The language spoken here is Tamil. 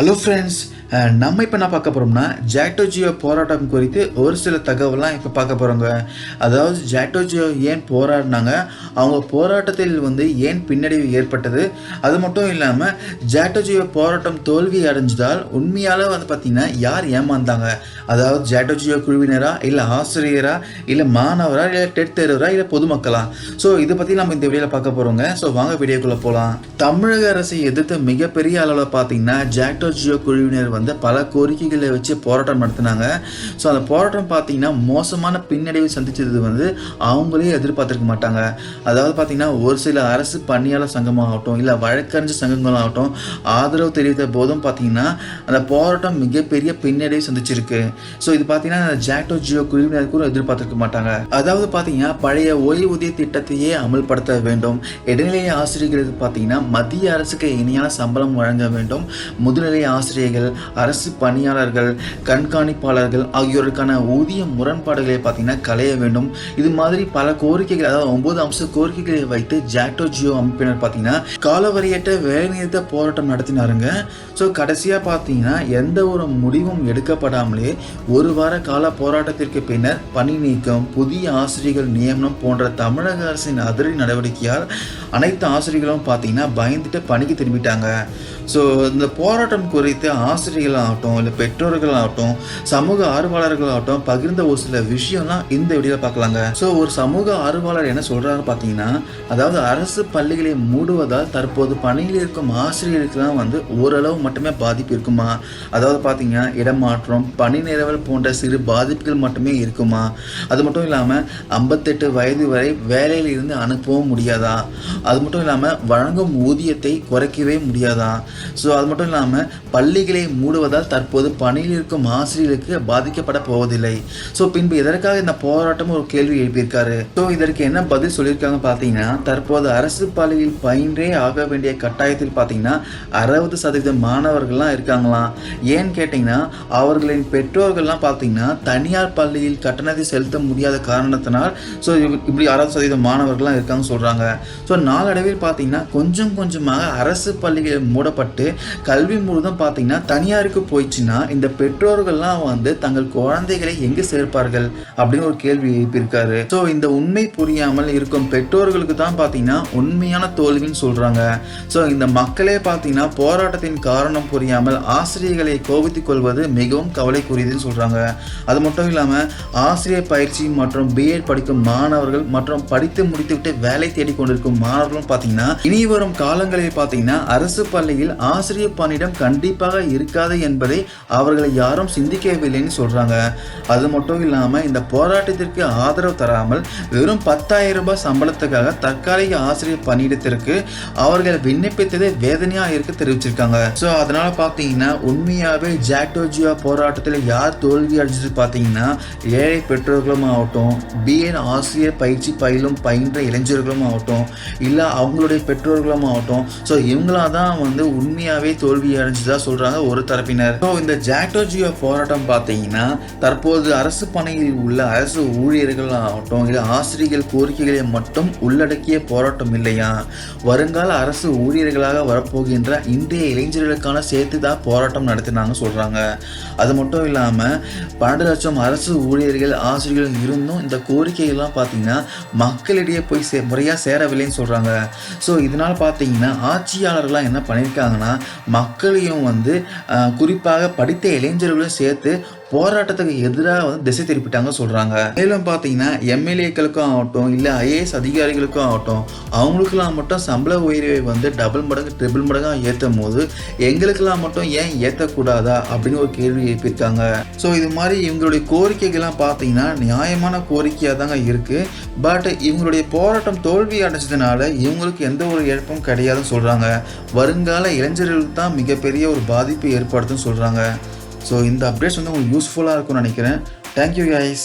ஹலோ ஃப்ரெண்ட்ஸ், நம்ம இப்போ என்ன பார்க்க போகிறோம்னா ஜாக்டோ ஜியோ போராட்டம் குறித்து ஒரு சில தகவலாம் இப்போ பார்க்க போகிறோங்க. அதாவது ஜாக்டோ ஜியோ ஏன் போராடினாங்க, அவங்க போராட்டத்தில் ஏன் பின்னடைவு ஏற்பட்டது, அது மட்டும் இல்லாமல் ஜாக்டோ ஜியோ போராட்டம் தோல்வி அடைஞ்சதால் உண்மையால் பார்த்திங்கன்னா யார் ஏமாந்தாங்க, அதாவது ஜாக்டோ ஜியோ குழுவினரா, இல்லை ஆசிரியரா, இல்லை மாணவரா, இல்லை டெட் தேர்வரா, இல்லை பொதுமக்களா. ஸோ இதை பற்றி நம்ம இந்த வீடியோவில் பார்க்க போகிறோங்க. ஸோ வாங்க வீடியோக்குள்ளே போகலாம். தமிழக அரசை எதிர்த்து மிகப்பெரிய அளவில் பார்த்தீங்கன்னா ஜாக்டோ ஜியோ குழுவினர் பல கோரிக்கைகளை வச்சு போராட்டம் நடத்தினாங்க. ஸோ அந்த போராட்டம் பார்த்தீங்கன்னா மோசமான பின்னடைவு சந்திச்சது அவங்களே எதிர்பார்த்துருக்க மாட்டாங்க. அதாவது பார்த்தீங்கன்னா ஒரு சில அரசு பணியாளர் சங்கமாகட்டும், இல்லை வழக்கறிஞர் சங்கங்களாகட்டும் ஆதரவு தெரிவித்த போதும் பார்த்தீங்கன்னா அந்த போராட்டம் மிகப்பெரிய பின்னடைவு சந்திச்சிருக்கு. ஸோ இது பார்த்தீங்கன்னா ஜாக்டோ ஜியோ குழுவினருக்கும் எதிர்பார்த்துருக்க மாட்டாங்க. அதாவது பார்த்தீங்கன்னா பழைய ஓய்வூதிய திட்டத்தையே அமல்படுத்த வேண்டும், இடைநிலை ஆசிரியர்களுக்கு பார்த்தீங்கன்னா மத்திய அரசுக்கு இணையான சம்பளம் வழங்க வேண்டும், முதுநிலை ஆசிரியர்கள், அரசு பணியாளர்கள், கண்காணிப்பாளர்கள் ஆகியோருக்கான ஊதிய முரண்பாடுகளை பார்த்தீங்கன்னா களைய வேண்டும். இது மாதிரி பல கோரிக்கைகள், அதாவது 9 அம்ச கோரிக்கைகளை வைத்து ஜாக்டோ ஜியோ அமைப்பினர் பார்த்தீங்கன்னா காலவரையற்ற வேலைநிறுத்த போராட்டம் நடத்தினாருங்க. ஸோ கடைசியாக பார்த்தீங்கன்னா எந்த ஒரு முடிவும் எடுக்கப்படாமலே ஒரு வார கால போராட்டத்திற்கு பின்னர் பணி நீக்கம், புதிய ஆசிரியர்கள் நியமனம் போன்ற தமிழக அரசின் அதிரடி நடவடிக்கையால் அனைத்து ஆசிரியர்களும் பார்த்தீங்கன்னா பயந்துட்டு பணிக்கு திரும்பிட்டாங்க. ஸோ இந்த போராட்டம் குறித்து ஆசிரியர்களாகட்டும், இல்லை பெற்றோர்களாகட்டும், சமூக ஆர்வலர்களாகட்டும் பகிர்ந்த ஒரு சில விஷயம்லாம் இந்த வீடியோவில் பார்க்கலாங்க. ஸோ ஒரு சமூக ஆர்வலர் என்ன சொல்கிறாங்க பார்த்தீங்கன்னா, அதாவது அரசு பள்ளிகளை மூடுவதால் தற்போது பணியில் இருக்கும் ஆசிரியர்களுக்கெல்லாம் ஓரளவு மட்டுமே பாதிப்பு இருக்குமா, அதாவது பார்த்தீங்கன்னா இடமாற்றம், பணி நிரவல் போன்ற சிறு பாதிப்புகள் மட்டுமே இருக்குமா, அது மட்டும் இல்லாமல் 58 வயது வரை வேலையில் இருந்து அனுப்பவும் முடியாதா, அது மட்டும் இல்லாமல் வழங்கும் ஊதியத்தை குறைக்கவே முடியாதா, ஸோ அது மட்டும் இல்லாமல் பள்ளிகளை மூடுவதால் தற்போது பணியில் இருக்கும் ஆசிரியர்களுக்கு பாதிக்கப்பட போவதில்லை. ஸோ பின்பு எதற்காக இந்த போராட்டம் ஒரு கேள்வி எழுப்பியிருக்காரு. ஸோ இதற்கு என்ன பதில் சொல்லியிருக்காங்க பார்த்தீங்கன்னா, தற்போது அரசு பள்ளியில் பயின்றே ஆக வேண்டிய கட்டாயத்தில் பார்த்தீங்கன்னா 60% மாணவர்கள்லாம் இருக்காங்களாம். ஏன்னு கேட்டிங்கன்னா அவர்களின் பெற்றோர்கள்லாம் பார்த்தீங்கன்னா தனியார் பள்ளியில் கட்டணத்தை செலுத்த முடியாத காரணத்தினால் ஸோ இப்படி 60% மாணவர்கள்லாம் இருக்காங்கன்னு சொல்கிறாங்க. ஸோ நாளடைவில் பார்த்தீங்கன்னா கொஞ்சம் கொஞ்சமாக அரசு பள்ளிகள் மூடப்பட்டு கல்வி முழுதும் பார்த்தீங்கன்னா தனியாருக்கு போயிடுச்சுன்னா இந்த பெற்றோர்கள்லாம் தங்கள் குழந்தைகளை எங்கே சேர்ப்பார்கள் அப்படின்னு ஒரு கேள்வி எழுப்பியிருக்காரு. ஸோ இந்த உண்மை புரியாமல் இருக்கும் பெற்றோர்களுக்கு தான் பார்த்தீங்கன்னா உண்மையான தோல்வின்னு சொல்றாங்க. ஸோ இந்த மக்களே பார்த்தீங்கன்னா போராட்டத்தின் காரணம் புரியாமல் ஆசிரியர்களை கோபித்துக் கொள்வது மிகவும் கவலைக்குரியதுன்னு சொல்றாங்க. அது மட்டும் இல்லாமல் ஆசிரியர் பயிற்சி மற்றும் பிஎட் படிக்கும் மாணவர்கள் மற்றும் படித்து முடித்துவிட்டு வேலை தேடிக் கொண்டிருக்கும் மாணவர்களும் பார்த்தீங்கன்னா இனி வரும் காலங்களில் பார்த்தீங்கன்னா அரசு பள்ளியில் ஆசிரியர் பணியிடம் கண்டிப்பாக இருக்காது என்பதை அவர்களை யாரும் சிந்திக்கவில்லைன்னு சொல்றாங்க. அது மட்டும் இல்லாமல் இந்த போராட்டத்திற்கு ஆதரவு தராமல் வெறும் 10,000 ரூபாய் சம்பளத்துக்காக தற்காலிக ஆசிரியர் பணியிடத்திற்கு அவர்கள் விண்ணப்பித்ததே வேதனையா இருக்கு தெரிவிச்சிருக்காங்க. ஸோ அதனால பார்த்தீங்கன்னா உண்மையாகவே ஜாக்டோ ஜியோ போராட்டத்தில் யார் தோல்வி அடைஞ்சது பார்த்தீங்கன்னா ஏழை பெற்றோர்களும் ஆகட்டும், பிஎட் ஆசிரியர் பயிற்சி பயின்ற இளைஞர்களும் ஆகட்டும், இல்லை அவங்களுடைய பெற்றோர்களும் ஆகட்டும், ஸோ இவங்களா தான் உண்மையாகவே தோல்வி அடைஞ்சதா சொல்றாங்க ஒரு தரப்பினர். ஸோ இந்த ஜாக்டோ ஜியோ போராட்டம் பார்த்தீங்கன்னா தற்போது அரசு பணியில் உள்ள அரசு ஊழியர்கள் ஆகட்டும், இல்லை ஆசிரியர்கள் கோரிக்கைகளை மட்டும் உள்ளடக்கிய போராட்டம் இல்லையா, வருங்கால அரசு ஊழியர்களாக வரப்போகின்ற இன்றைய இளைஞர்களுக்கான சேர்த்து தான் போராட்டம் நடத்தினாங்க சொல்றாங்க. அது மட்டும் இல்லாமல் 12 லட்சம் அரசு ஊழியர்கள் ஆசிரியர்கள் இருந்தும் இந்த கோரிக்கைகள்லாம் பார்த்தீங்கன்னா மக்களிடையே போய் முறையாக சேரவில்லைன்னு சொல்றாங்க. ஸோ இதனால் பார்த்தீங்கன்னா ஆட்சியாளர்கள்லாம் என்ன பண்ணியிருக்காங்கன்னா மக்களையும் குறிப்பாக படித்த இளைஞர்களையும் சேர்த்து போராட்டத்துக்கு எதிராக திசை திருப்பிட்டாங்க சொல்றாங்க. மேலும் பார்த்தீங்கன்னா எம்எல்ஏக்களுக்கும் ஆகட்டும், இல்லை ஐஏஎஸ் அதிகாரிகளுக்கும் ஆகட்டும், அவங்களுக்கெல்லாம் மட்டும் சம்பள உயர்வை டபுள் மடங்கு ட்ரிபிள் மடங்காக ஏற்றும் போது எங்களுக்கெல்லாம் மட்டும் ஏன் ஏற்றக்கூடாதா அப்படின்னு ஒரு கேள்வி எழுப்பியிருக்காங்க. ஸோ இது மாதிரி இவங்களுடைய கோரிக்கைகள்லாம் பார்த்தீங்கன்னா நியாயமான கோரிக்கையாக தாங்க இருக்கு. பட் இவங்களுடைய போராட்டம் தோல்வி அடைஞ்சதுனால இவங்களுக்கு எந்த ஒரு இழப்பும் கிடையாதுன்னு சொல்றாங்க. வருங்கால இளைஞர்களுக்கு தான் மிகப்பெரிய ஒரு பாதிப்பு ஏற்படுத்துன்னு சொல்றாங்க. ஸோ இந்த அப்டேட்ஸ் உங்களுக்கு யூஸ்ஃபுல்லாக இருக்கும்னு நினைக்கிறேன். Thank you guys.